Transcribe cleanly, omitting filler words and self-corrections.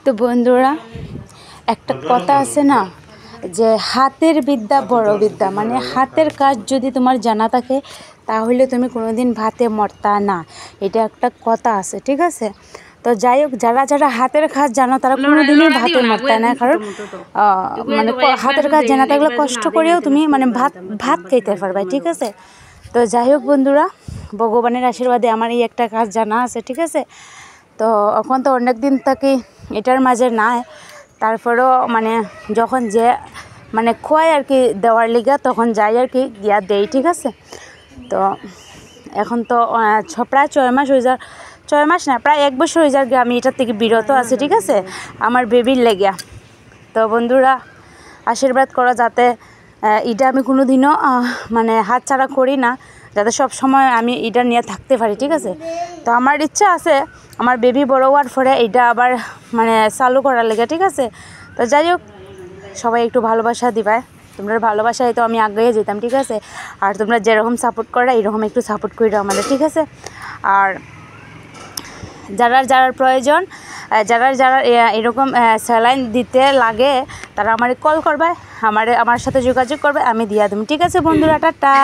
তো বন্ধুরা, একটা কথা আছে না যে হাতের বিদ্যা বড় বিদ্যা, মানে হাতের কাজ যদি তোমার জানা থাকে তাহলে তুমি কোনোদিন ভাতে মরতা না, এটা একটা কথা আছে, ঠিক আছে। তো যাই হোক, যারা যারা হাতের কাজ জানো তারা কোনোদিনই ভাতে মরতা না, কারণ মানে হাতের কাজ জানা থাকলে কষ্ট করেও তুমি মানে ভাত খাইতে পারবে, ঠিক আছে। তো যাই হোক বন্ধুরা, ভগবানের আশীর্বাদে আমার এই একটা কাজ জানা আছে, ঠিক আছে। তো এখন তো অনেক দিন থেকে এটার মাঝে নাই, তারপরেও মানে যখন যে মানে খোয়াই আর কি দেওয়ার লিগা, তখন যাই আর কি গিয়া দেই, ঠিক আছে। তো এখন তো প্রায় 6 মাস হয়ে যায়, 6 মাস না, প্রায় 1 বছর হয়ে যায় আমি এটার থেকে বিরত আছি, ঠিক আছে, আমার বেবির লেগিয়া। তো বন্ধুরা, আশীর্বাদ করো যাতে এটা আমি কোনো দিনও মানে হাতছাড়া করি না, যাতে সব সময় আমি এটা নিয়ে থাকতে পারি, ঠিক আছে। তো আমার ইচ্ছা আছে আমার বেবি বড় হওয়ার পরে এটা আবার মানে চালু করার লেগে, ঠিক আছে। তো যাই হোক, সবাই একটু ভালোবাসা দিবা, তোমরা ভালোবাসায় তো আমি আগে যেতাম, ঠিক আছে। আর তোমরা যেরকম সাপোর্ট করো এরকম একটু সাপোর্ট করে দাও আমাদের, ঠিক আছে। আর যারা যারা প্রয়োজন, যারা যারা এরকম স্যালাইন দিতে লাগে তারা আমারে কল করবে, আমার সাথে যোগাযোগ করবে, আমি দিয়া দেব, ঠিক আছে বন্ধুরা, টাটা।